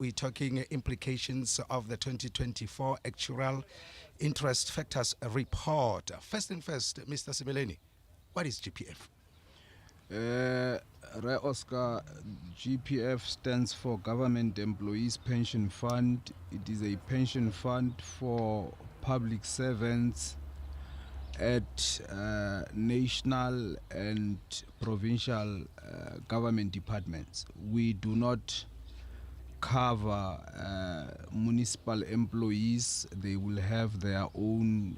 We're talking implications of the 2024 Actuarial Interest Factors Report. First thing first, Mr. Selemeni, what is GPF? Oscar, GPF stands for Government Employees Pension Fund. It is a pension fund for public servants at national and provincial government departments. We do not cover municipal employees. They will have their own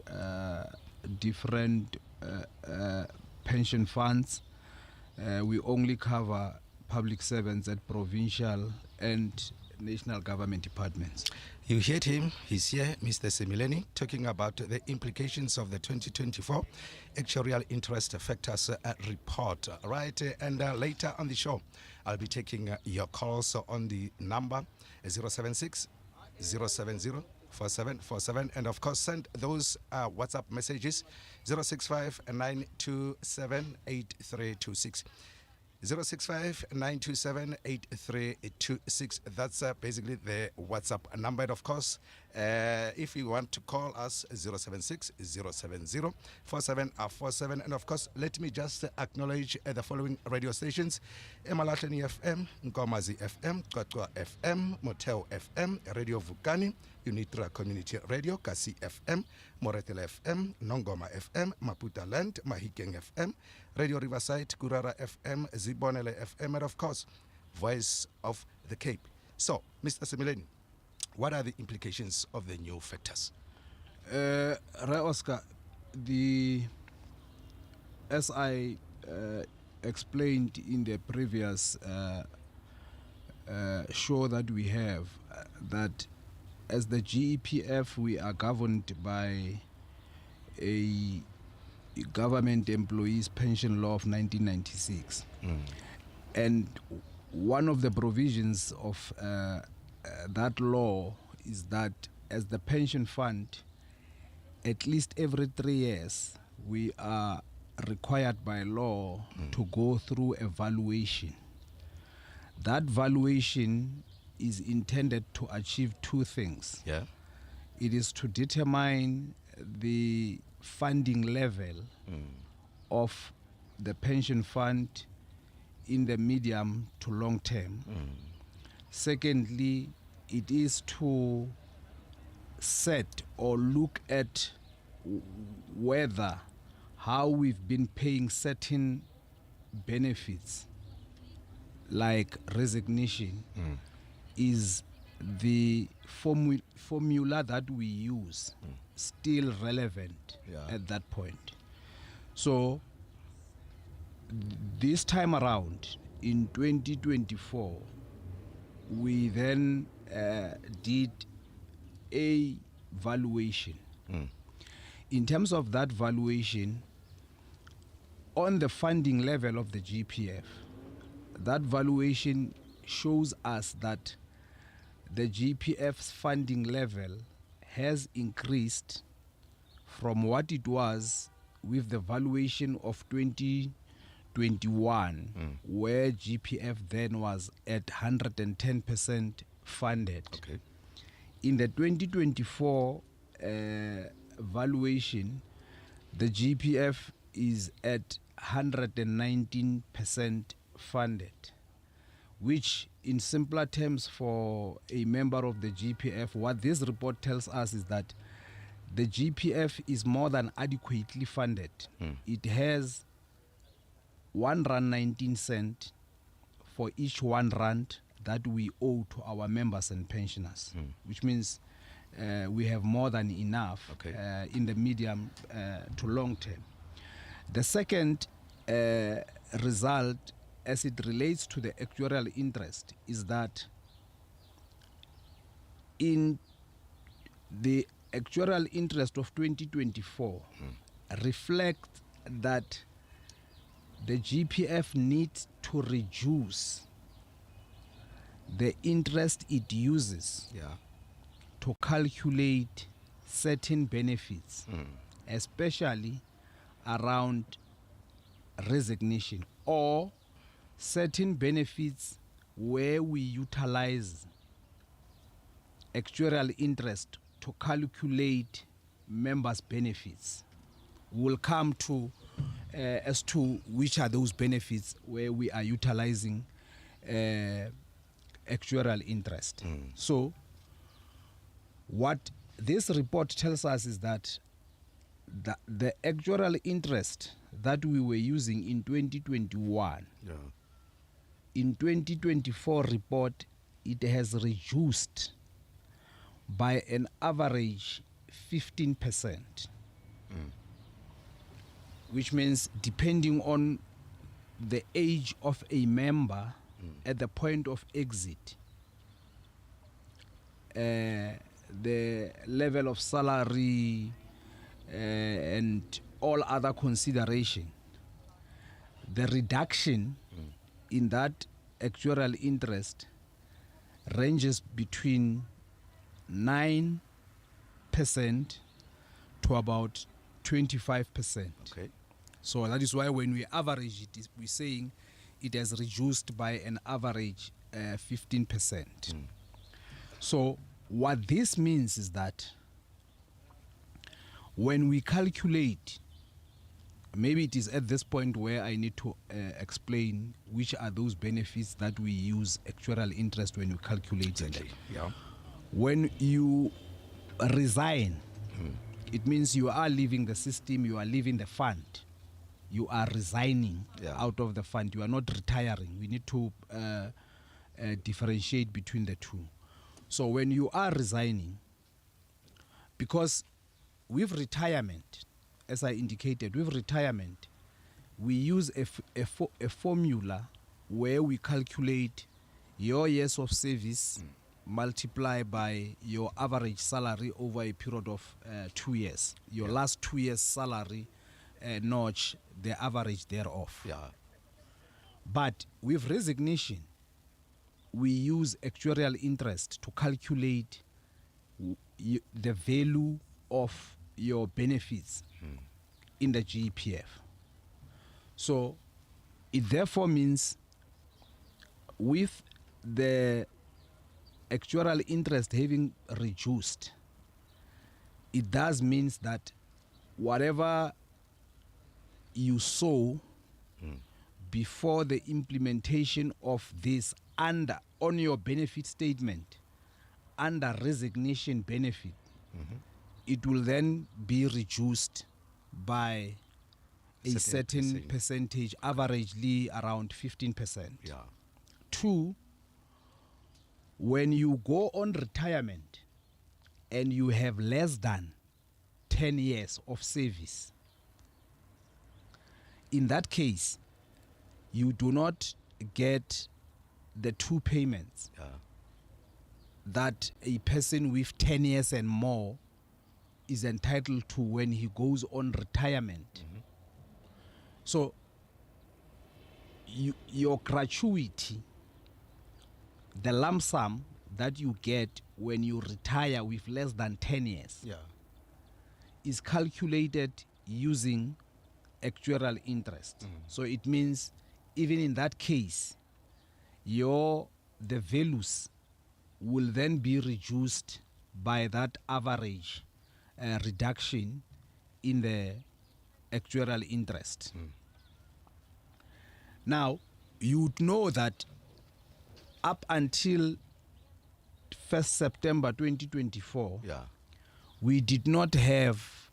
different pension funds. We only cover public servants at provincial and national government departments. You heard him. He's here, Mr. Selemeni, talking about the implications of the 2024 Actuarial Interest Factors Report. Right, and later on the show, I'll be taking your calls on the number 076 070 4747, and of course send those WhatsApp messages 065 927 8326. 065-927-8326. That's basically the WhatsApp number. And of course, if you want to call us, 076-070-4747. And of course, let me just acknowledge the following radio stations: Emalahleni FM, Nkomazi FM, Qwaqwa FM, Motheo FM, Radio Vukani, Unitra Community Radio, Kasi FM, Moretele FM, Nongoma FM, Maputa Land, Mahikeng FM, Radio Riverside, Kurara FM, Zibonele FM, and of course, Voice of the Cape. So, Mr. Selemeni, what are the implications of the new factors? Oscar, as I explained in the previous show that we have, that as the GEPF, we are governed by a Government Employees Pension Law of 1996. And one of the provisions of that law is that as the pension fund, at least every 3 years, we are required by law to go through a valuation. That valuation is intended to achieve two things. Yeah. It is to determine the funding level of the pension fund in the medium to long term. Secondly, it is to set or look at whether how we've been paying certain benefits like resignation is the formula that we use still relevant at that point. So this time around in 2024, we then did a valuation. In terms of that valuation, on the funding level of the GPF, that valuation shows us that the GPF's funding level has increased from what it was with the valuation of 2021, where GPF then was at 110% funded. Okay. In the 2024 valuation, the GPF is at 119% funded, which in simpler terms for a member of the GPF, what this report tells us is that the GPF is more than adequately funded. It has R1.19 for each R1 that we owe to our members and pensioners, which means we have more than enough in the medium to long term. The second result, as it relates to the actuarial interest, is that in the actuarial interest of 2024 reflect that the GPF needs to reduce the interest it uses to calculate certain benefits, especially around resignation or certain benefits where we utilize actuarial interest to calculate members' benefits. We'll come to as to which are those benefits where we are utilizing actuarial interest. So what this report tells us is that the actuarial interest that we were using in 2021, in 2024 report, it has reduced by an average 15%. Which means depending on the age of a member at the point of exit, the level of salary and all other consideration, the reduction in that actuarial interest ranges between 9% to about 25%. Okay. So that is why when we average it, we're saying it has reduced by an average 15%. So what this means is that when we calculate, maybe it is at this point where I need to explain which are those benefits that we use actuarial interest when we calculate it. Yeah. When you resign, it means you are leaving the system, you are leaving the fund. You are resigning out of the fund. You are not retiring. We need to differentiate between the two. So when you are resigning, because with retirement, as I indicated, with retirement, we use a formula where we calculate your years of service multiply by your average salary over a period of 2 years. Your last 2 years salary notch the average thereof. But with resignation, we use actuarial interest to calculate the value of your benefits in the GEPF. So it therefore means with the actuarial interest having reduced, it does means that whatever you saw before the implementation of this on your benefit statement under resignation benefit, it will then be reduced by a certain percentage, averagely around 15%. Two, when you go on retirement and you have less than 10 years of service, in that case, you do not get the two payments that a person with 10 years and more is entitled to when he goes on retirement. So your gratuity, the lump sum that you get when you retire with less than 10 years is calculated using actuarial interest. So it means even in that case, the values will then be reduced by that average reduction in the actuarial interest. Now, you would know that up until 1st September 2024, we did not have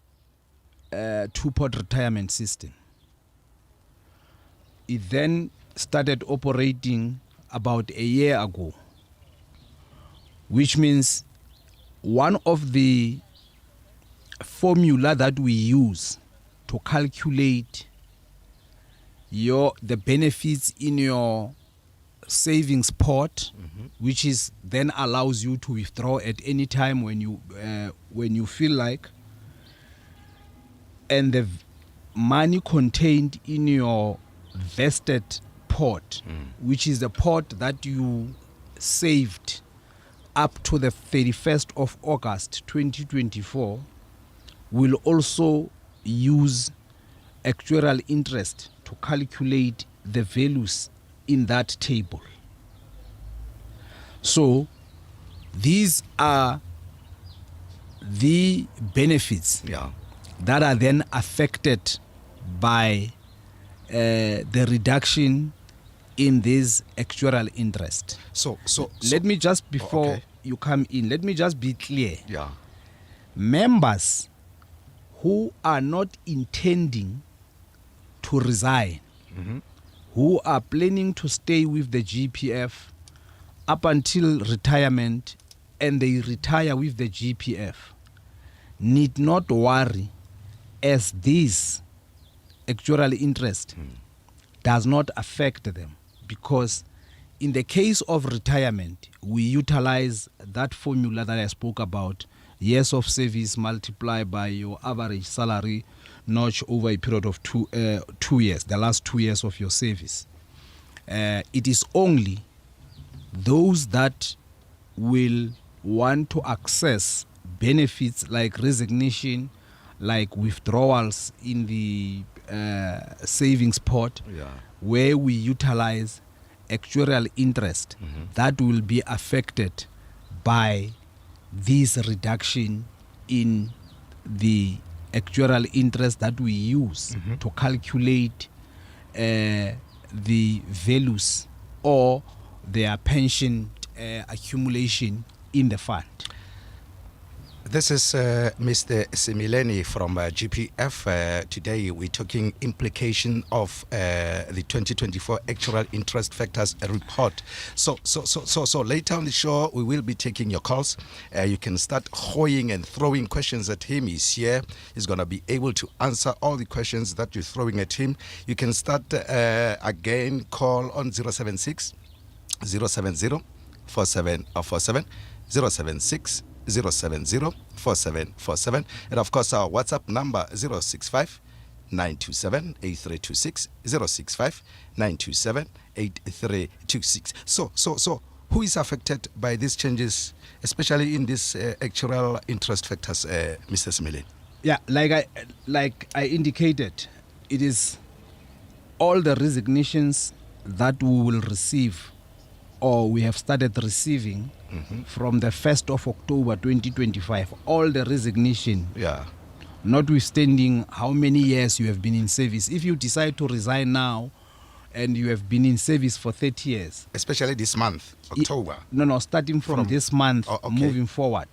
a two-pot retirement system. It then started operating about a year ago, which means one of the formula that we use to calculate the benefits in your savings pot, which is then allows you to withdraw at any time when you feel like, and the money contained in your vested pot, which is the pot that you saved up to the 31st of August 2024, will also use actuarial interest to calculate the values in that table. So These are the benefits that are then affected by the reduction in this actuarial interest. So let me just, before you come in, let me just be clear. Members who are not intending to resign, who are planning to stay with the GEPF up until retirement, and they retire with the GEPF, need not worry, as this actuarial interest does not affect them, because in the case of retirement, we utilize that formula that I spoke about, years of service multiplied by your average salary notch over a period of 2 years, the last 2 years of your service. It is only those that will want to access benefits like resignation, like withdrawals in the savings pot, where we utilize actuarial interest, that will be affected by this reduction in the actuarial interest that we use to calculate the values or their pension accumulation in the fund. This is Mr. Selemeni from GEPF. Today we're talking implication of the 2024 actual interest factors report. So later on the show we will be taking your calls. You can start hoying and throwing questions at him. He's here. He's going to be able to answer all the questions that you're throwing at him. You can start again, call on 076 070 4747 076 070-4747, and of course our WhatsApp number 065-927-8326, 065-927-8326. So who is affected by these changes, especially in this actual interest factors, Mr. Selemeni? Yeah, like I indicated, it is all the resignations that we will receive, or we have started receiving from the 1st of October 2025, all the resignation, notwithstanding how many years you have been in service. If you decide to resign now and you have been in service for 30 years. Especially this month, October. Starting from this month, moving forward.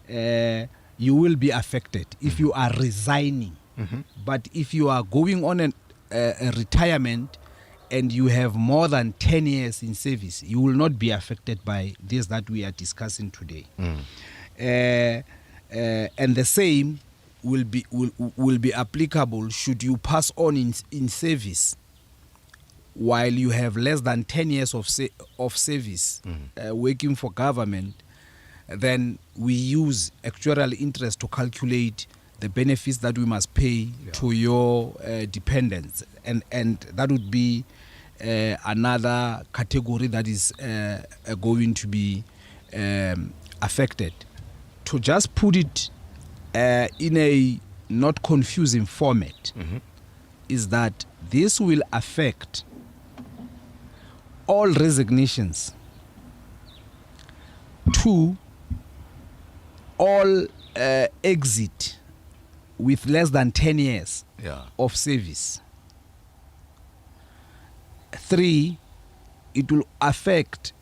You will be affected if you are resigning. But if you are going on a retirement, and you have more than 10 years in service, you will not be affected by this that we are discussing today. And the same will be applicable should you pass on in service while you have less than 10 years of service working for government. Then we use actuarial interest to calculate the benefits that we must pay to your dependents, and that would be another category that is going to be affected. To just put it in a not confusing format, is that this will affect all resignations, to all exit with less than 10 years of service. 3, it will affect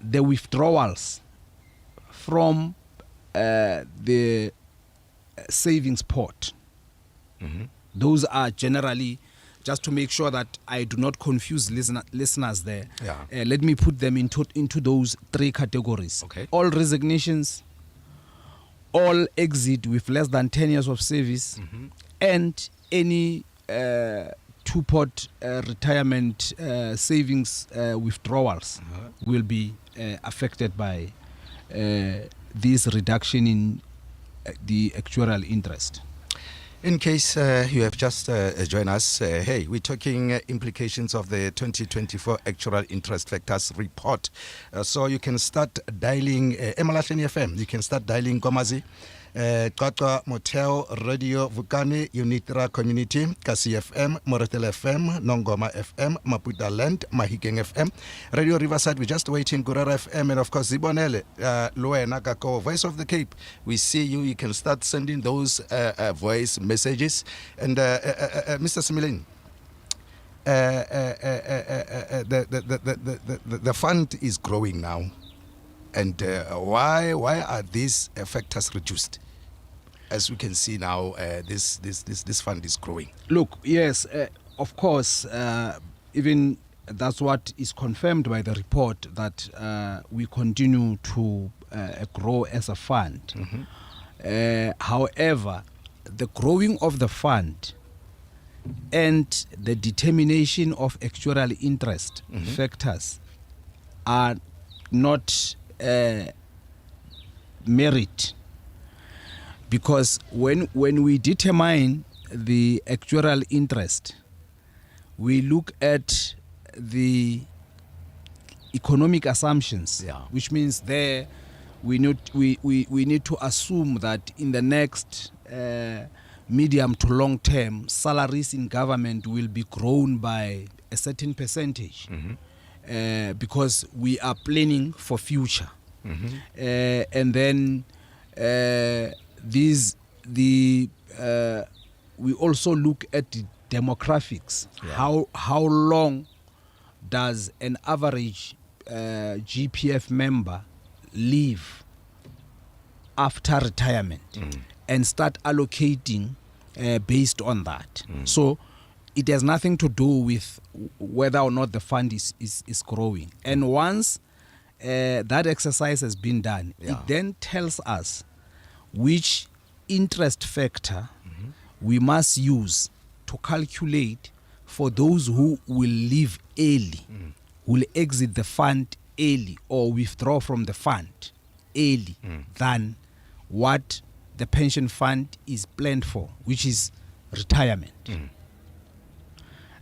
the withdrawals from the savings pot. Those are generally, just to make sure that I do not confuse listeners there, let me put them into those 3 categories. All resignations, all exit with less than 10 years of service, and any two-pot retirement savings withdrawals will be affected by this reduction in the actuarial interest. In case you have just joined us, hey, we're talking implications of the 2024 actual interest factors report. So you can start dialing Emalahleni FM. You can start dialing Gomazi Qaqa Motel Radio Vukani Unitra Community Kasi FM Moretele FM Nongoma FM Maputa Land Mahikeng FM Radio Riverside. We're just waiting Gurara FM, and of course Zibonele Luena Kako Voice of the Cape. We see you. You can start sending those voice messages. And Mr. Selemeni, the fund is growing now, and why are these factors reduced? As we can see now, this fund is growing. Look, yes, of course, even that's what is confirmed by the report, that we continue to grow as a fund. However, the growing of the fund and the determination of actuarial interest factors are not merit, because when we determine the actuarial interest, we look at the economic assumptions, which means there we need to assume that in the next medium to long term, salaries in government will be grown by a certain percentage, because we are planning for future. And then we also look at the demographics. How long does an average GPF member live after retirement, and start allocating based on that. So it has nothing to do with whether or not the fund is growing. And once that exercise has been done, it then tells us which interest factor we must use to calculate for those who will leave early, will exit the fund early or withdraw from the fund early than what the pension fund is planned for, which is retirement.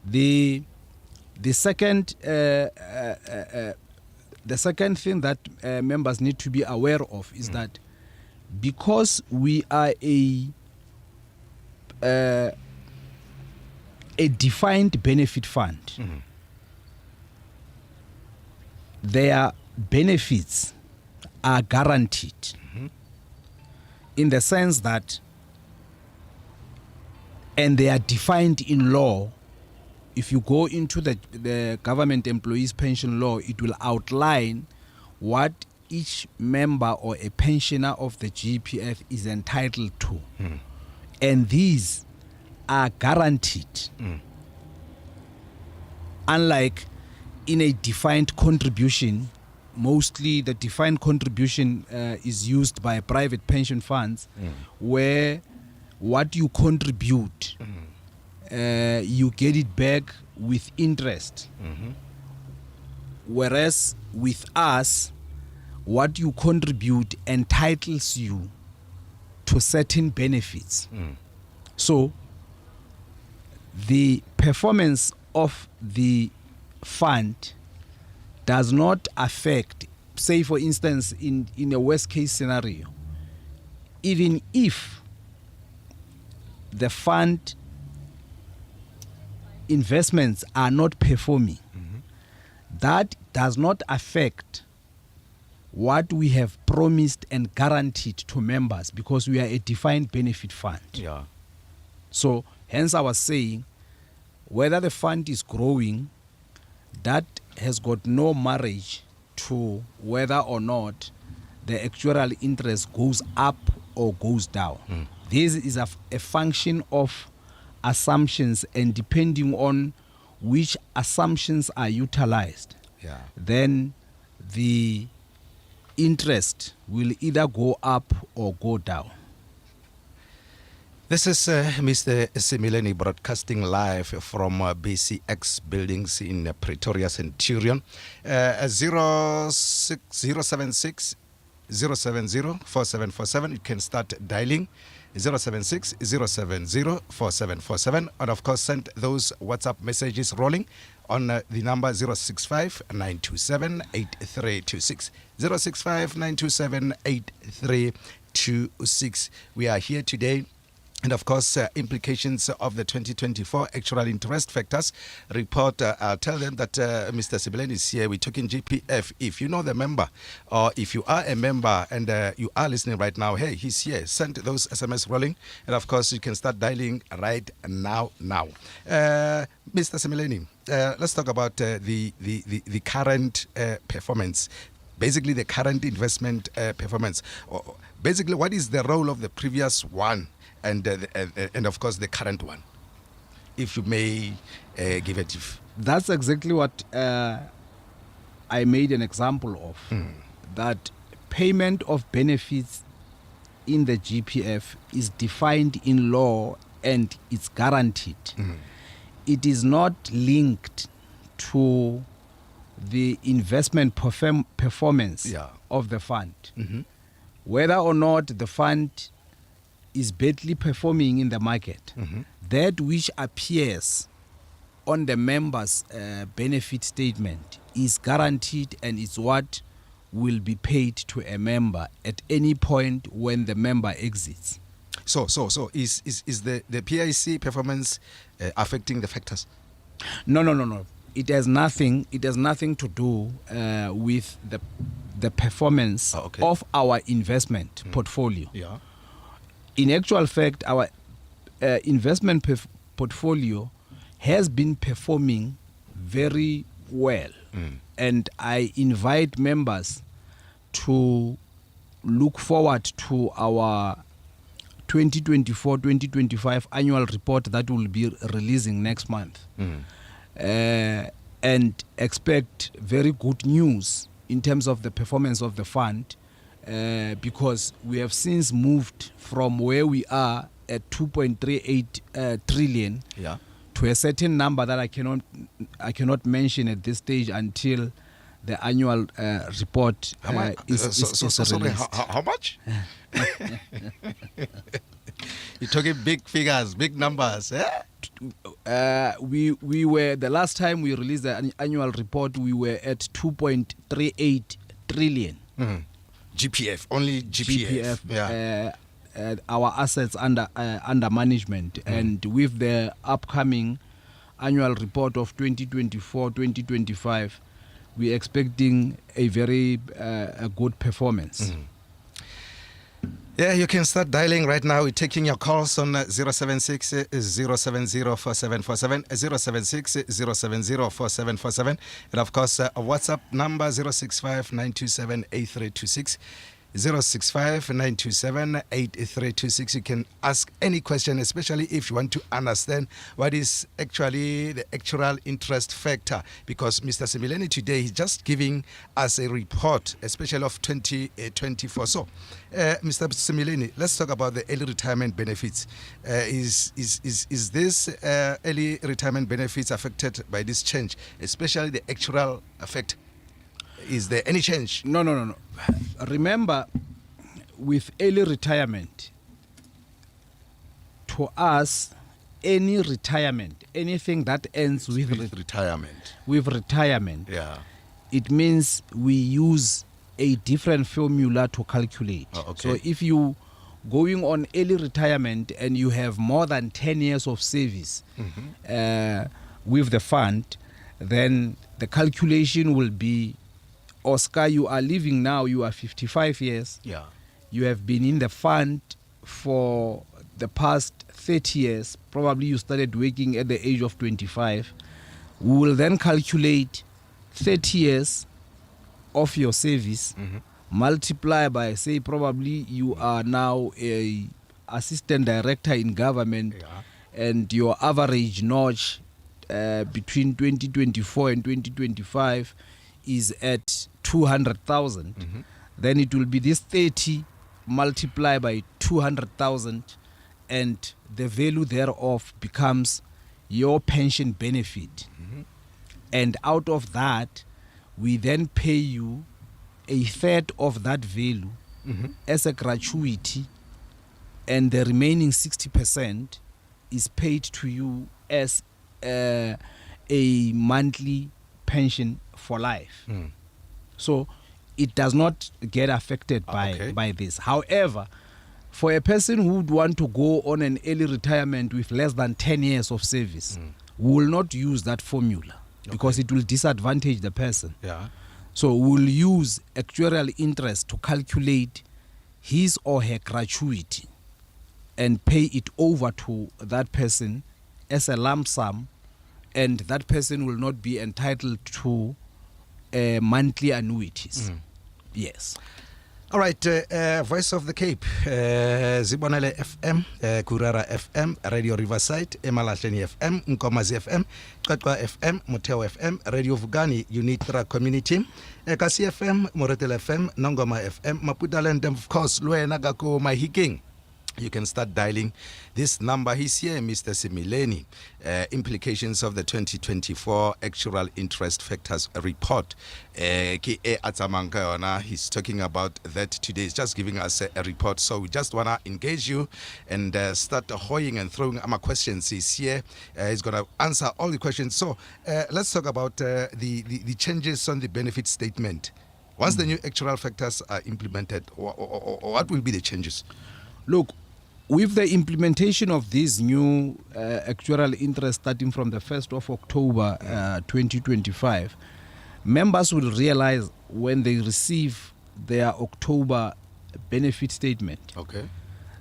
The second thing that members need to be aware of is that because we are a defined benefit fund, their benefits are guaranteed, in the sense that, and they are defined in law. If you go into the government employees pension law, it will outline what each member or a pensioner of the GEPF is entitled to. And these are guaranteed. Unlike in a defined contribution, mostly the defined contribution is used by private pension funds, where what you contribute, you get it back with interest. Whereas with us, what you contribute entitles you to certain benefits. So the performance of the fund does not affect, say for instance, in a worst case scenario, even if the fund investments are not performing, that does not affect what we have promised and guaranteed to members, because we are a defined benefit fund. So hence I was saying, whether the fund is growing, that has got no marriage to whether or not the actuarial interest goes up or goes down. This is a function of assumptions, and depending on which assumptions are utilized, then the interest will either go up or go down. This is Mr. Selemeni broadcasting live from BCX buildings in Pretoria Centurion. 070 4747. You can start dialing 076 070 4747. And of course, send those WhatsApp messages rolling on the number 065 927 8326. 065 927 8326. We are here today. And of course, implications of the 2024 actual interest factors report. I'll tell them that Mr. Selemeni is here. We're talking GEPF. If you know the member, or if you are a member and you are listening right now, hey, he's here. Send those SMS rolling. And of course, you can start dialing right now. Mr. Selemeni, let's talk about the current performance. Basically, the current investment performance. Basically, what is the role of the previous one? And of course the current one, if you may give it. That's exactly what I made an example of. That payment of benefits in the GEPF is defined in law and it's guaranteed. It is not linked to the investment performance of the fund. Whether or not the fund is badly performing in the market, that which appears on the member's benefit statement is guaranteed and is what will be paid to a member at any point when the member exits. So is the PIC performance affecting the factors? No. It has nothing to do with the performance of our investment portfolio. In actual fact, our investment portfolio has been performing very well. And I invite members to look forward to our 2024-2025 annual report that will be releasing next month. And expect very good news in terms of the performance of the fund. Because we have since moved from where we are at 2.38 trillion to a certain number that I cannot mention at this stage until the annual report is released. How much? You're talking big figures, big numbers. We were, the last time we released the annual report, we were at 2.38 trillion. GEPF, only GEPF. Our assets under management. And with the upcoming annual report of 2024-2025, we're expecting a very a good performance. Yeah, you can start dialing right now. We're taking your calls on 076 070 4747, 076 070 4747, and of course, WhatsApp number 065 927 8326. 065 927 8326. You can ask any question, especially if you want to understand what is actually the actual interest factor, because Mr. Selemeni today is just giving us a report, especially of 2024. So, Mr. Selemeni, let's talk about the early retirement benefits. Is this early retirement benefits affected by this change, especially the actual effect? Is there any change? No. Remember, with early retirement, to us, any retirement, anything that ends with retirement, it means we use a different formula to calculate. So if you going on early retirement and you have more than 10 years of service with the fund, then the calculation will be, Oscar, you are living now, you are 55 years. You have been in the fund for the past 30 years. Probably you started working at the age of 25. We will then calculate 30 years of your service, multiply by, say, probably you are now a assistant director in government, and your average notch between 2024 and 2025 is at 200,000, then it will be this 30 multiplied by 200,000, and the value thereof becomes your pension benefit. And out of that, we then pay you a third of that value as a gratuity and the remaining 60% is paid to you as a monthly pension for life. So it does not get affected by this. However, for a person who would want to go on an early retirement with less than 10 years of service, we will not use that formula because it will disadvantage the person. So we'll use actuarial interest to calculate his or her gratuity and pay it over to that person as a lump sum, and that person will not be entitled to monthly annuities. Yes. All right, Voice of the Cape, Zibonele FM, Kurara FM, Radio Riverside, Emalahleni FM, Nkomazi FM, Katwa FM, Moteo FM, Radio Vugani, Unitra Community, Kasi FM, Moretele FM, Nongoma FM, Mapudaland, of course, Lue Nagako Mahiking. You can start dialing this number. He's here, Mr. Selemeni. Implications of the 2024 Actuarial Interest Factors Report. He's talking about that today. He's just giving us a report. So we just want to engage you and start hoying and throwing questions. He's here. He's going to answer all the questions. So let's talk about the changes on the benefit statement. Once the new actuarial factors are implemented, what will be the changes? Look, with the implementation of this new actuarial interest starting from the 1st of October 2025, members will realize when they receive their October benefit statement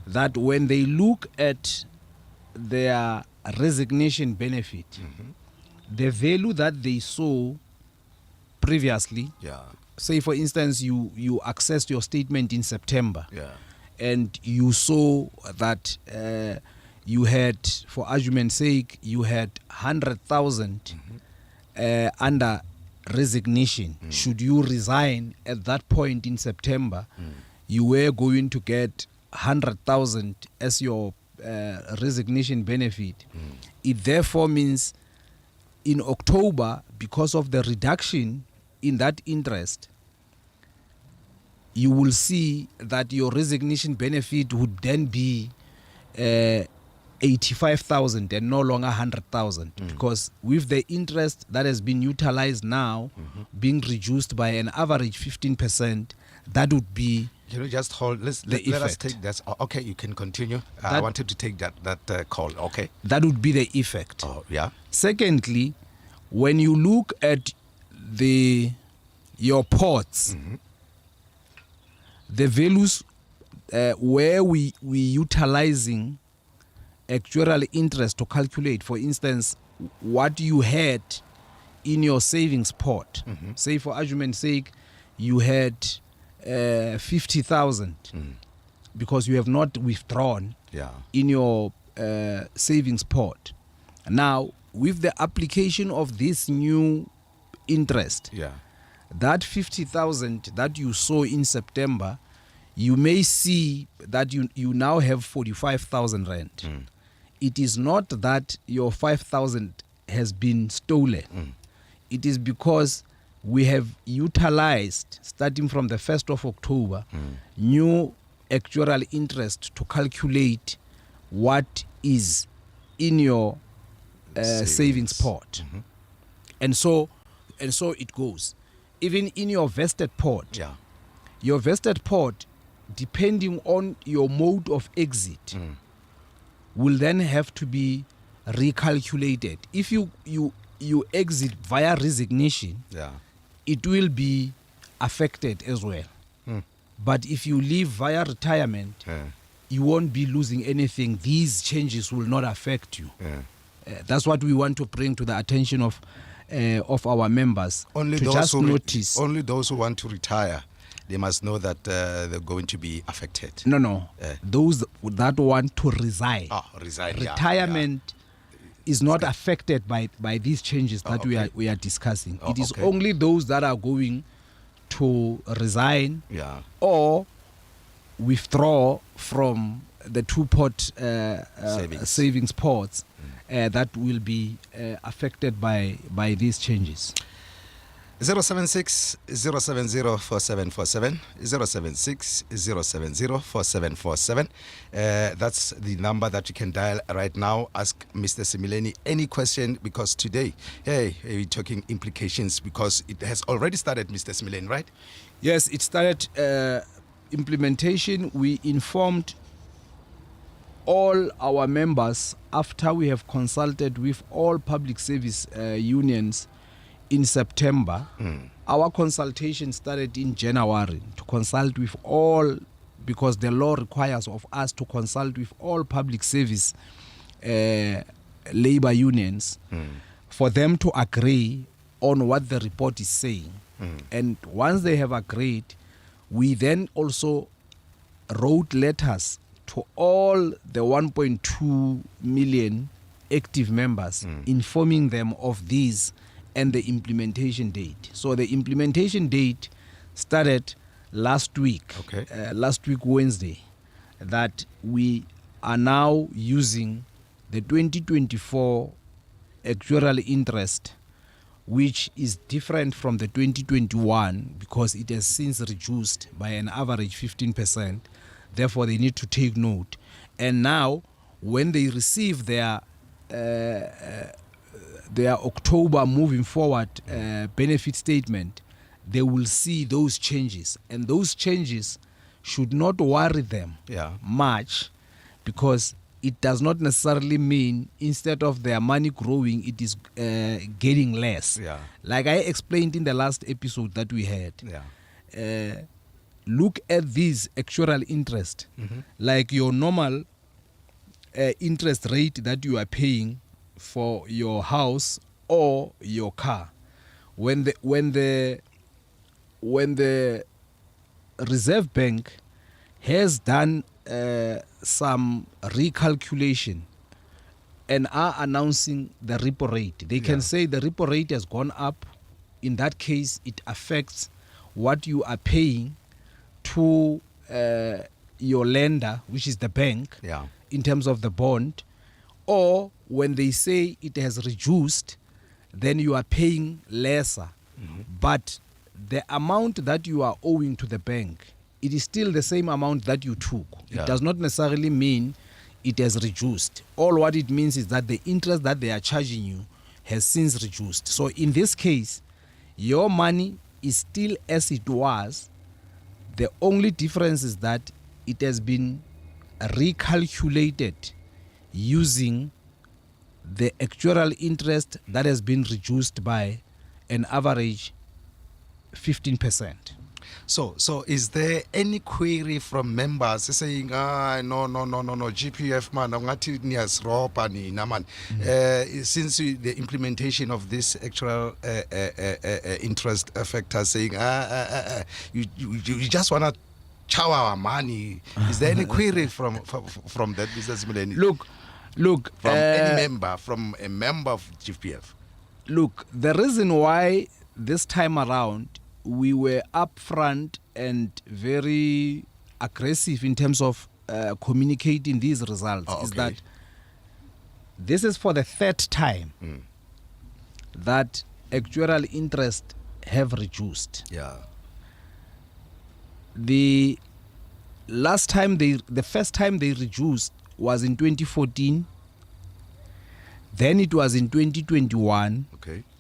that when they look at their resignation benefit, the value that they saw previously, say for instance you accessed your statement in September, and you saw that you had, for argument's sake, you had 100,000 under resignation. Should you resign at that point in September, you were going to get 100,000 as your resignation benefit. It therefore means in October, because of the reduction in that interest, you will see that your resignation benefit would then be 85,000 and no longer 100,000, because with the interest that has been utilized now being reduced by an average 15%, that would be just hold. Let us take that. Okay, you can continue. I wanted to take that call. Okay, that would be the effect. Secondly, when you look at your ports, the values where we utilizing actuarial interest to calculate, for instance, what you had in your savings pot. Say for argument's sake, you had 50,000 because you have not withdrawn in your savings pot. Now, with the application of this new interest, that 50,000 that you saw in September, you may see that you now have 45,000 rand. It is not that your 5,000 has been stolen. It is because we have utilized, starting from the 1st of October, new actuarial interest to calculate what is in your savings pot. And so it goes. Even in your vested pot, your vested pot, depending on your mode of exit, will then have to be recalculated. If you exit via resignation, it will be affected as well. But if you leave via retirement, you won't be losing anything. These changes will not affect you. That's what we want to bring to the attention of our members. Only those who want to retire, they must know that they're going to be affected. No. Those that want to resign. Resign. Retirement is not affected by these changes that we are discussing. It is only those that are going to resign or withdraw from the two-pot savings pots that will be affected by these changes. 076 070 4747 076 070 4747. That's the number that you can dial right now. Ask Mr. Selemeni any question, because today, we're talking implications, because it has already started, Mr. Selemeni, right? Yes, it started implementation. We informed all our members after we have consulted with all public service unions in September. Our consultation started in January to consult with all, because the law requires of us to consult with all public service labor unions for them to agree on what the report is saying. And once they have agreed, we then also wrote letters to all the 1.2 million active members, informing them of these and the implementation date. So the implementation date started last week, Wednesday, that we are now using the 2024 actuarial interest, which is different from the 2021 because it has since reduced by an average 15%. Therefore, they need to take note. And now, when they receive their October moving forward benefit statement, they will see those changes. And those changes should not worry them much, because it does not necessarily mean instead of their money growing, it is getting less. Like I explained in the last episode that we had, look at this actuarial interest, like your normal interest rate that you are paying for your house or your car. When the Reserve Bank has done some recalculation and are announcing the repo rate, they can say the repo rate has gone up. In that case, it affects what you are paying to your lender, which is the bank, in terms of the bond. Or when they say it has reduced, then you are paying lesser. But the amount that you are owing to the bank, it is still the same amount that you took. It does not necessarily mean it has reduced. All what it means is that the interest that they are charging you has since reduced. So in this case, your money is still as it was. The only difference is that it has been recalculated using the actuarial interest that has been reduced by an average 15%. So is there any query from members saying, no, GPF man, since the implementation of this actual interest factor, saying, you just want to chow our money. Is there any query from that, Mr. Selemeni? Look, from any member, from a member of GPF. Look, the reason why this time around we were upfront and very aggressive in terms of communicating these results is that this is for the third time that actuarial interest have reduced. The first time they reduced was in 2014. Then it was in 2021.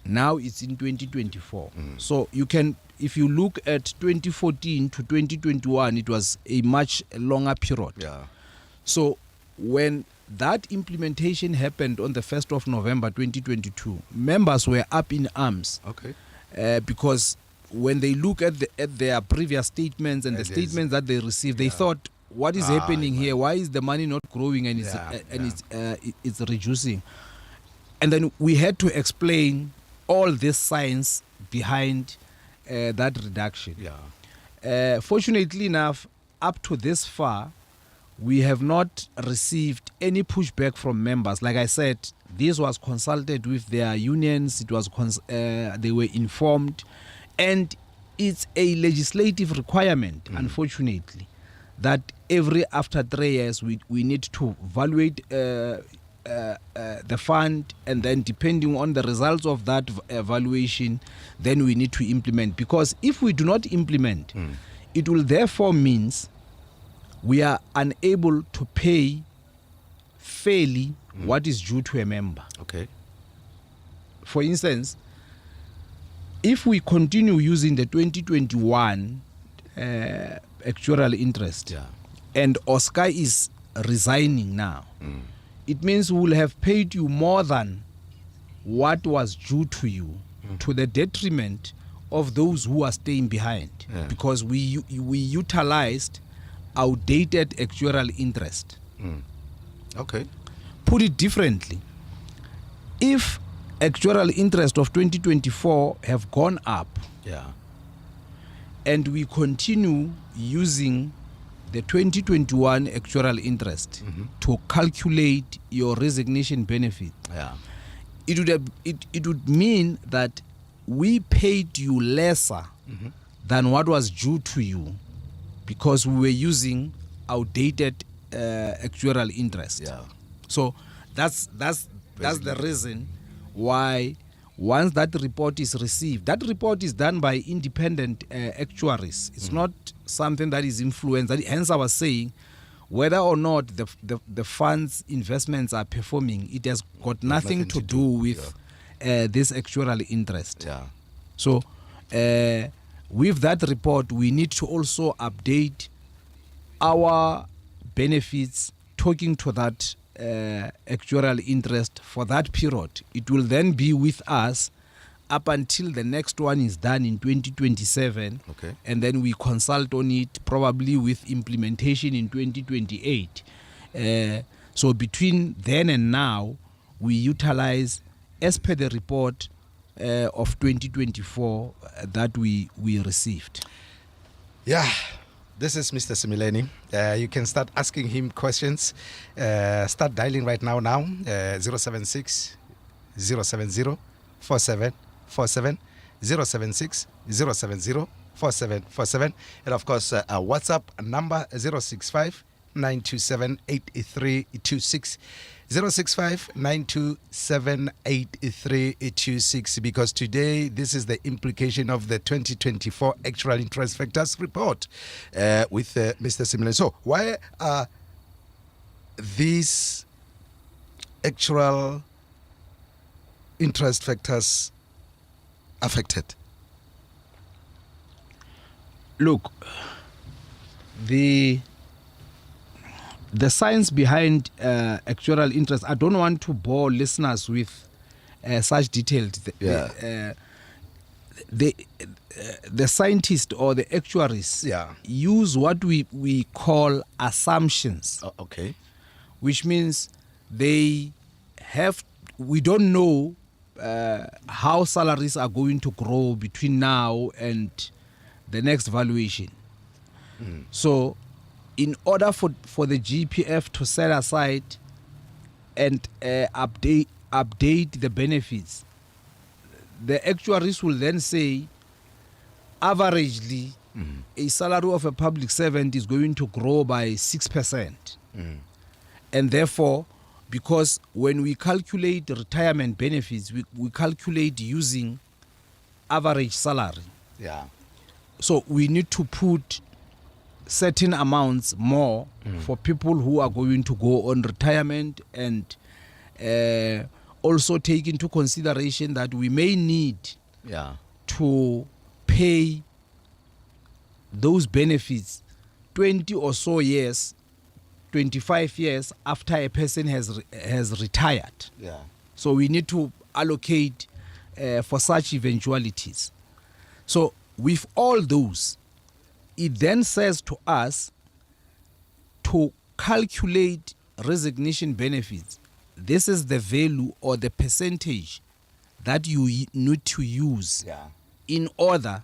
Now it's in 2024. So you can, if you look at 2014 to 2021, it was a much longer period. So when that implementation happened on the 1st of November 2022, members were up in arms. Because when they look at their previous statements and the statements that they received, they thought, what is happening here? Why is the money not growing and it's reducing? And then we had to explain all this science behind that reduction. Fortunately enough, up to this far, we have not received any pushback from members. Like I said, this was consulted with their unions. It was they were informed, and it's a legislative requirement, unfortunately, that after 3 years we need to evaluate the fund, and then depending on the results of that evaluation, then we need to implement. Because if we do not implement, it will therefore means we are unable to pay fairly what is due to a member. Okay. For instance, if we continue using the 2021 actuarial interest, and Oscar is resigning now, it means we will have paid you more than what was due to you, to the detriment of those who are staying behind, because we utilized outdated actuarial interest. Okay. Put it differently, if actuarial interest of 2024 have gone up, and we continue using the 2021 actuarial interest to calculate your resignation benefit, it would mean that we paid you lesser than what was due to you, because we were using outdated actuarial interest. So that's the reason why once that report is received, that report is done by independent actuaries. It's not something that is influenced. Hence I was saying, whether or not the fund's investments are performing, it has got nothing to do with this actuarial interest. So with that report, we need to also update our benefits talking to that actuarial interest for that period. It will then be with us up until the next one is done in 2027, and then we consult on it probably with implementation in 2028. So between then and now, we utilize, as per the report of 2024 that we received. This is Mr. Selemeni. You can start asking him questions. Start dialing right now. 076 070 4747, 076 070 4747, and of course our WhatsApp number 065 927 8326. 065-927-8326, because today this is the implication of the 2024 actual interest factors report with Mr. Selemeni. So why are these actual interest factors affected? Look, the science behind actuarial interest, I don't want to bore listeners with such details. The scientists or the actuaries use what we call assumptions. Which means we don't know how salaries are going to grow between now and the next valuation. So in order for the GEPF to set aside and update the benefits, the actuaries will then say, averagely, a salary of a public servant is going to grow by 6%. And therefore, because when we calculate the retirement benefits, we calculate using average salary. So we need to put certain amounts more for people who are going to go on retirement, and also take into consideration that we may need to pay those benefits 20 or so years, 25 years after a person has retired. So we need to allocate for such eventualities. So with all those, it then says to us to calculate resignation benefits. This is the value or the percentage that you need to use in order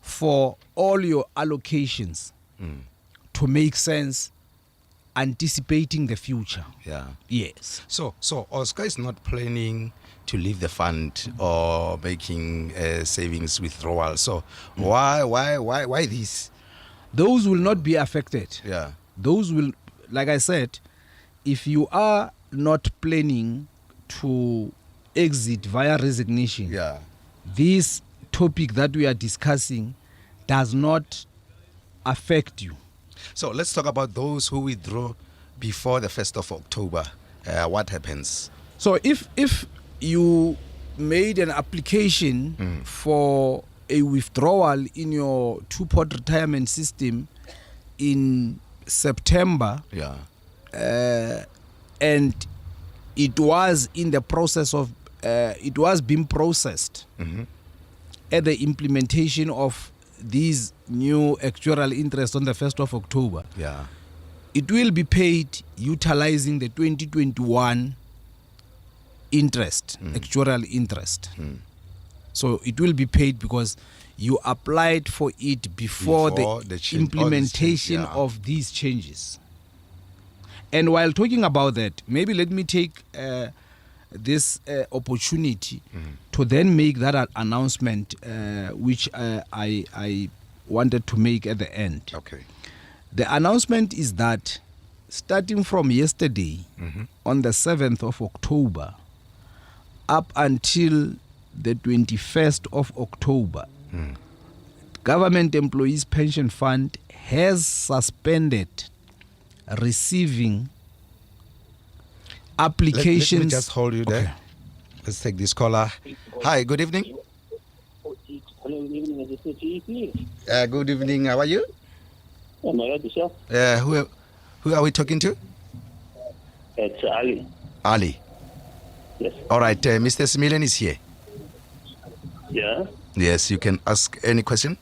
for all your allocations to make sense, anticipating the future. Yes. So Oscar is not planning to leave the fund or making savings withdrawal. So why this? Those will not be affected. Those will, like I said, if you are not planning to exit via resignation, Yeah. this topic that we are discussing does not affect you. So let's talk about those who withdraw before the 1st of October. What happens? So if you made an application for a withdrawal in your two-pot retirement system in September, Yeah. and it was in the process of it was being processed at the implementation of these new actuarial interest on the 1st of October, Yeah. it will be paid utilizing the 2021 interest, actuarial interest. So it will be paid because you applied for it before the implementation of these changes. And while talking about that, maybe let me take this opportunity to then make that announcement which I wanted to make at the end. Okay. The announcement is that starting from yesterday, on the 7th of October, up until the 21st of October, Government Employees Pension Fund has suspended receiving applications. Let me just hold you there. Okay. Let's take this caller. Hi, good evening. Hello, good evening. Is this GEPF? Good evening. How are you? Am I right, yourself? Who are we talking to? It's Ali. Ali. Yes. All right. Mr. Selemeni is here. Yeah? Yes, you can ask any question.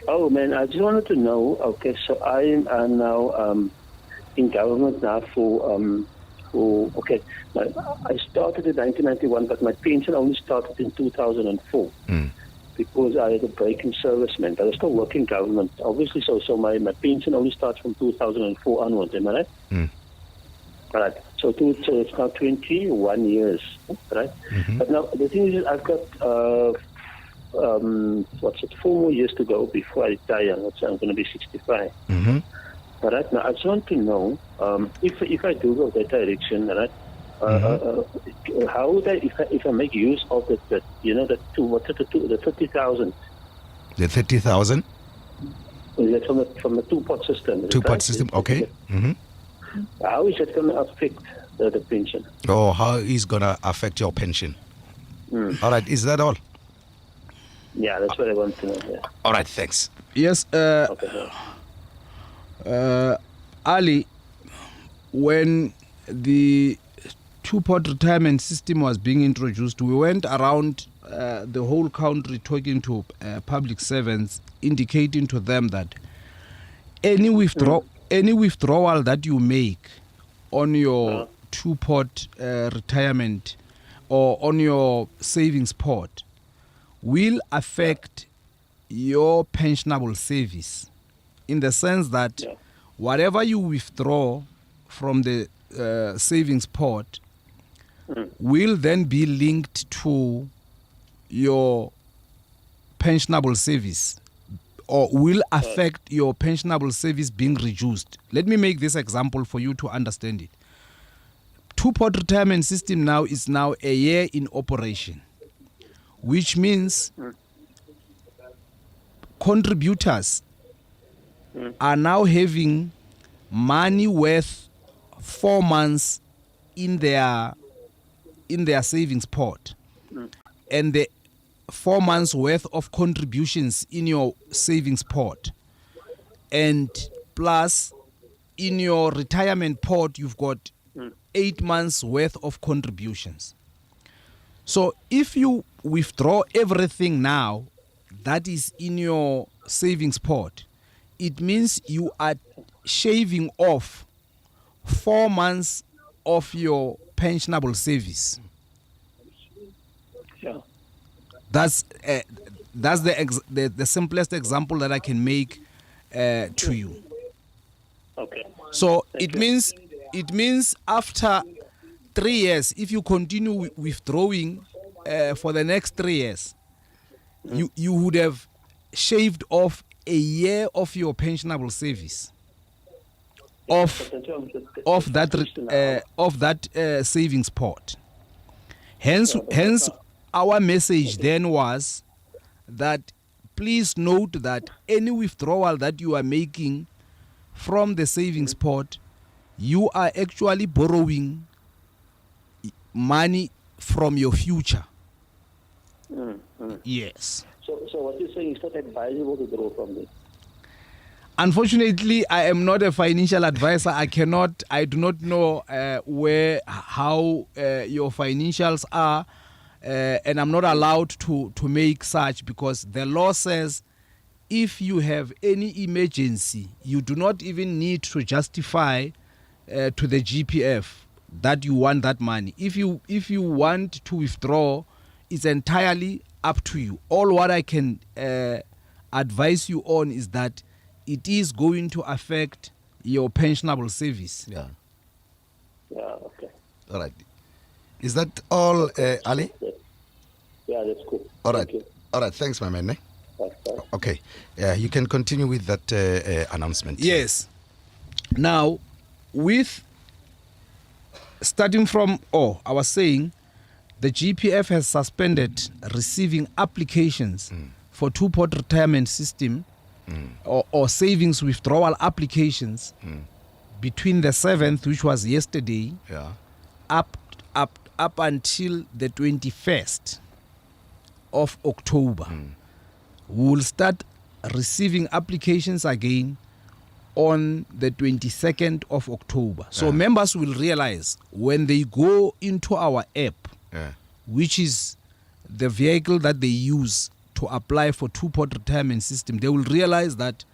Oh, man, I just wanted to know, okay, so I am now in government now okay, I started in 1991, but my pension only started in 2004 because I had a break in service, man. I was still working government, obviously, so my pension only starts from 2004 onwards, am I right? Right. So it's now 21 years, right? But now the thing is, I've got 4 more years to go before I retire. I'm going to be 65. All right. Now I just want to know if I do go that direction, right? How would I, if I make use of the the 30,000? The 30,000? Is that from the two-pot system? Two-pot system, okay. How is that going to affect the pension? Oh, how is going to affect your pension? All right, is that all? Yeah, that's what I want to know. Yeah. All right, thanks. Yes, Okay. Ali, when the two-pot retirement system was being introduced, we went around the whole country talking to public servants, indicating to them that any withdrawal that you make on your two-pot retirement or on your savings pot will affect your pensionable service, in the sense that whatever you withdraw from the savings pot will then be linked to your pensionable service, or will affect your pensionable service being reduced. Let me make this example for you to understand it. Two-pot retirement system now is now a year in operation, which means contributors are now having money worth 4 months in their savings pot, and the 4 months worth of contributions in your savings pot, and plus in your retirement pot you've got 8 months worth of contributions. So if you withdraw everything now that is in your savings pot, it means you are shaving off 4 months of your pensionable service. Yeah. That's the simplest example that I can make to you. Okay. So it means after 3 years, if you continue withdrawing for the next 3 years, you would have shaved off a year of your pensionable service. of that savings pot. Hence, our message then was that please note that any withdrawal that you are making from the savings pot, you are actually borrowing money from your future. Yes. So what you're saying is not advisable to draw from this? Unfortunately, I am not a financial advisor. I do not know how your financials are, and I'm not allowed to make such, because the law says if you have any emergency, you do not even need to justify to the GPF that you want that money. If you want to withdraw, it's entirely up to you. All what I can advise you on is that it is going to affect your pensionable service. Yeah. Yeah, okay. All right. Is that all, Ali? Yeah, that's cool. All right. Thank you. All right. Thanks, my man. Bye. Okay. You can continue with that announcement. Yes. Now, starting from, I was saying, the GPF has suspended receiving applications for two-pot retirement system or savings withdrawal applications between the 7th, which was yesterday, up until the 21st of October. We will start receiving applications again on the 22nd of October. So members will realize when they go into our app, which is the vehicle that they use to apply for two-pot retirement system, they will realize that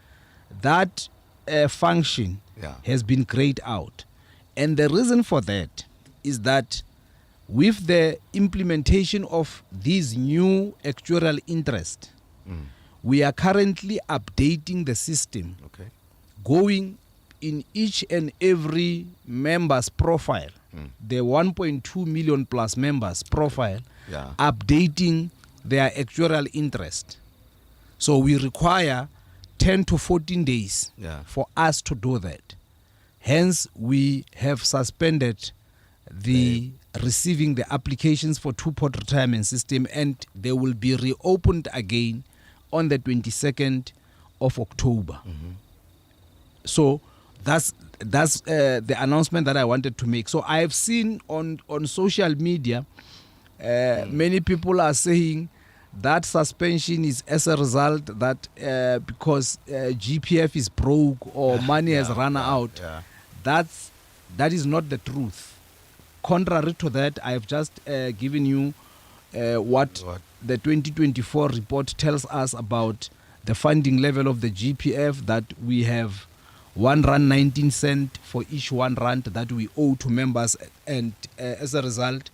function has been grayed out. And the reason for that is that with the implementation of these new actuarial interest, we are currently updating the system, going in each and every member's profile, the 1.2 million plus members profile, updating their actuarial interest. So we require 10 to 14 days for us to do that. Hence, we have suspended the receiving the applications for two-pot retirement system, and they will be reopened again on the 22nd of October. So that's the announcement that I wanted to make. So I've seen on social media, many people are saying that suspension is as a result that because GPF is broke or money has run out. That is not the truth. Contrary to that, I've just given you what the 2024 report tells us about the funding level of the GPF, that we have R1.19 for each R1 that we owe to members, and as a result,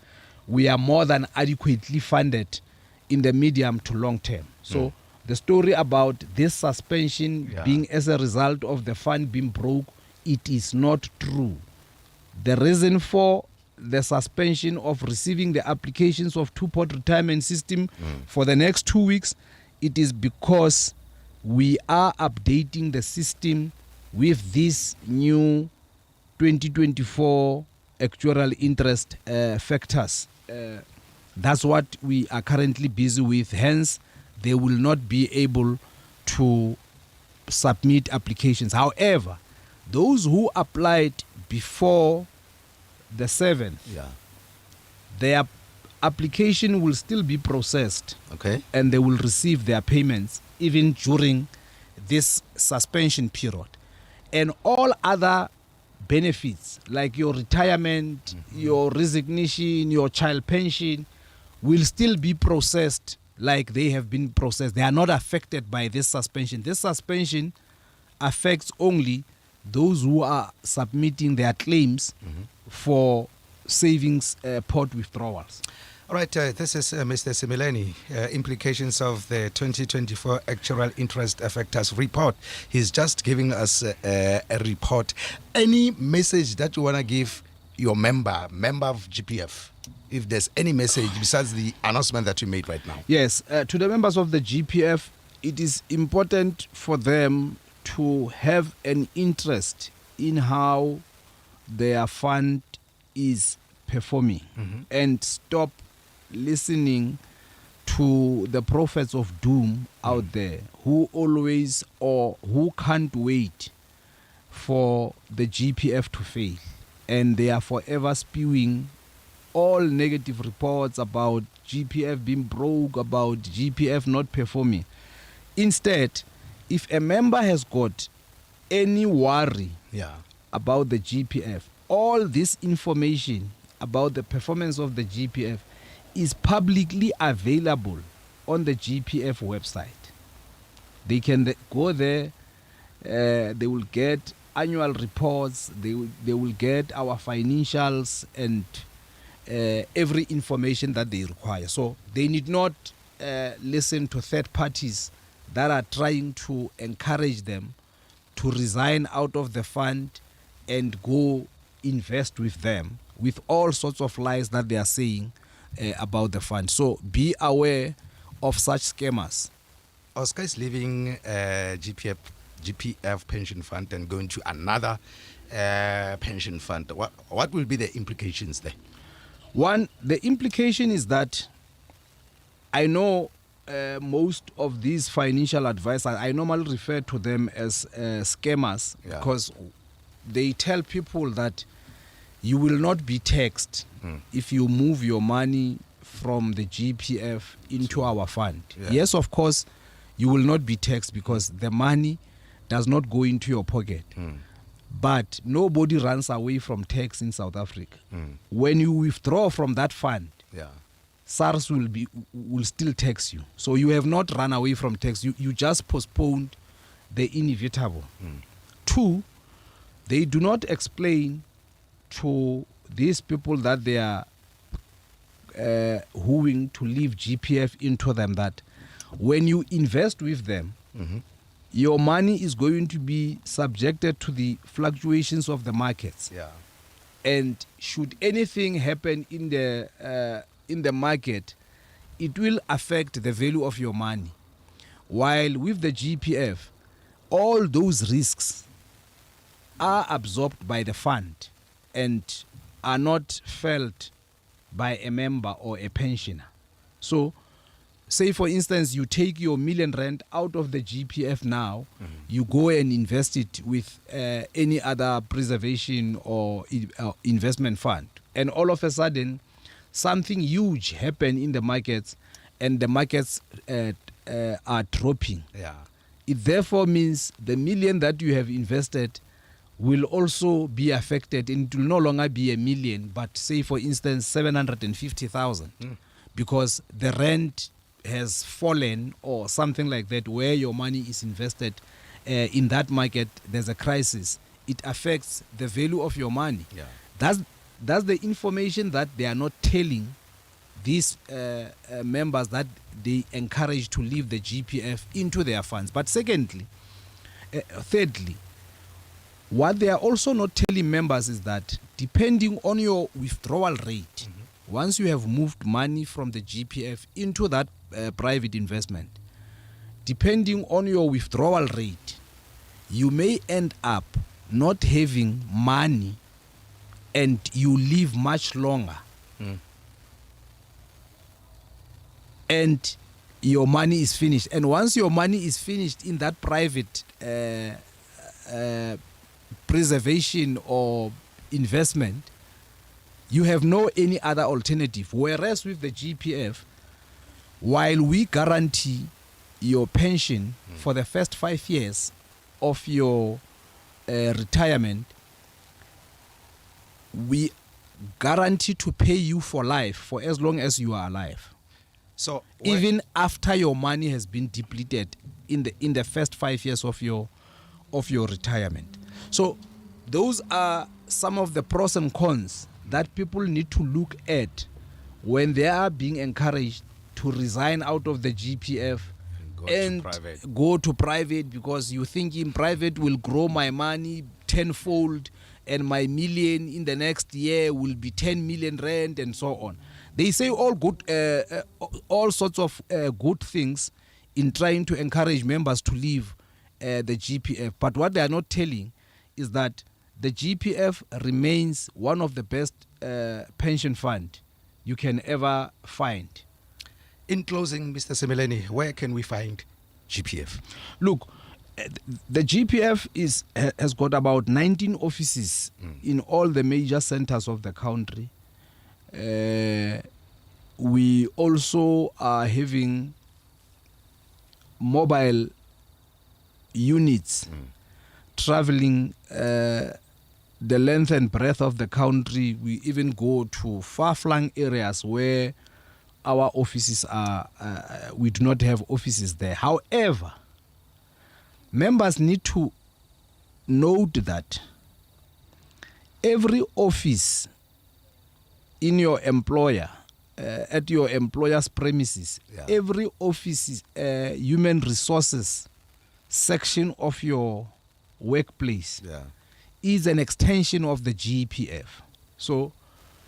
we are more than adequately funded in the medium to long term. So the story about this suspension being as a result of the fund being broke, it is not true. The reason for the suspension of receiving the applications of two-pot retirement system for the next 2 weeks, it is because we are updating the system with these new 2024 actuarial interest factors. That's what we are currently busy with. Hence, they will not be able to submit applications. However, those who applied before the 7th, their application will still be processed, and they will receive their payments even during this suspension period. And all other benefits like your retirement, your resignation, your child pension will still be processed like they have been processed. They are not affected by this suspension. This suspension affects only those who are submitting their claims for savings pot withdrawals. All right, this is Mr. Selemeni, implications of the 2024 actual interest factors report. He's just giving us a report. Any message that you want to give your member of GPF, if there's any message besides the announcement that you made right now? Yes, to the members of the GPF, it is important for them to have an interest in how their fund is performing and stop listening to the prophets of doom out there who always or who can't wait for the GPF to fail, and they are forever spewing all negative reports about GPF being broke, about GPF not performing. Instead, if a member has got any worry about the GPF, all this information about the performance of the GPF is publicly available on the GPF website. They can go there, they will get annual reports, they will get our financials and every information that they require. So they need not listen to third parties that are trying to encourage them to resign out of the fund and go invest with them with all sorts of lies that they are saying about the fund. So be aware of such scammers. Oscar is leaving GPF pension fund and going to another pension fund. What will be the implications there? One, the implication is that I know most of these financial advisors, I normally refer to them as scammers because they tell people that you will not be taxed if you move your money from the GPF into our fund. Yes, of course, you will not be taxed because the money does not go into your pocket. But nobody runs away from tax in South Africa. When you withdraw from that fund, SARS will still tax you. So you have not run away from tax. You just postponed the inevitable. Two, they do not explain to these people that they are hooing to leave GPF into them that when you invest with them, your money is going to be subjected to the fluctuations of the markets. And should anything happen in the market, it will affect the value of your money. While with the GPF, all those risks are absorbed by the fund and are not felt by a member or a pensioner. So, say for instance, you take your R1,000,000 out of the GPF now, you go and invest it with any other preservation or investment fund. And all of a sudden, something huge happen in the markets and the markets are dropping. It therefore means the million that you have invested will also be affected, and it will no longer be a million, but say for instance 750,000 because the rent has fallen or something like that, where your money is invested in that market, there's a crisis. It affects the value of your money. That's the information that they are not telling these members that they encourage to leave the GPF into their funds. But thirdly, what they are also not telling members is that depending on your withdrawal rate, once you have moved money from the GPF into that private investment, depending on your withdrawal rate, you may end up not having money and you live much longer. And your money is finished. And once your money is finished in that private preservation or investment, you have no any other alternative. Whereas with the GPF, while we guarantee your pension for the first 5 years of your retirement, we guarantee to pay you for life for as long as you are alive. So even after your money has been depleted in the first 5 years of your retirement. So those are some of the pros and cons that people need to look at when they are being encouraged to resign out of the GPF and go to private, because you think in private will grow my money tenfold and my million in the next year will be 10 million rand and so on. They say all sorts of good things in trying to encourage members to leave the GPF. But what they are not telling is that the GPF remains one of the best pension fund you can ever find. In closing, Mr. Selemeni, where can we find GPF? Look, the GPF has got about 19 offices in all the major centers of the country. We also are having mobile units traveling the length and breadth of the country. We even go to far-flung areas where our offices are, we do not have offices there. However, members need to note that every office in your employer, at your employer's premises, every office is human resources section of your workplace is an extension of the GPF. So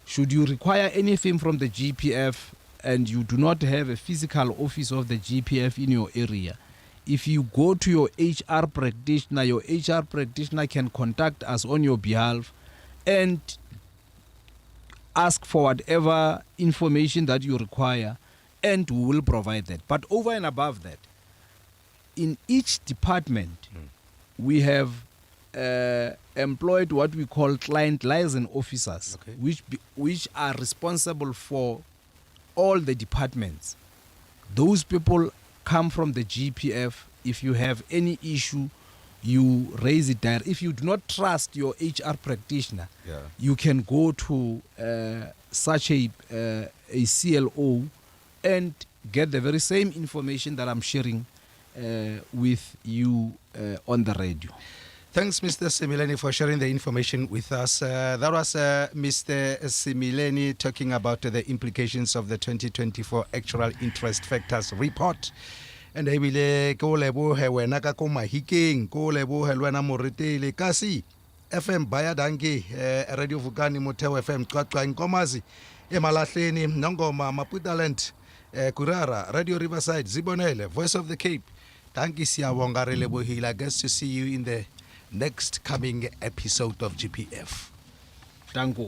should you require anything from the GPF and you do not have a physical office of the GPF in your area, if you go to your HR practitioner can contact us on your behalf and ask for whatever information that you require, and we will provide that. But over and above that, in each department, we have employed what we call client liaison officers, which are responsible for all the departments. Those people come from the GPF. If you have any issue, you raise it there. If you do not trust your HR practitioner, you can go to such a CLO and get the very same information that I'm sharing with you on the radio. Thanks, Mr. Selemeni, for sharing the information with us. That was Mr. Selemeni talking about the implications of the 2024 Actuarial Interest Factors Report. And I will go lebohe wena ka ko mahikeng, ko lebohe lwena moretele kasi FM baya dange Radio Vukani Motheo FM Qwaqwa Nkomazi eMalahleni Nongoma Maputaland Kurara Radio Riverside Zibonele Voice of the Cape. Danke siyabonga re lebohile. I guess to see you in the next coming episode of GPF. Danko.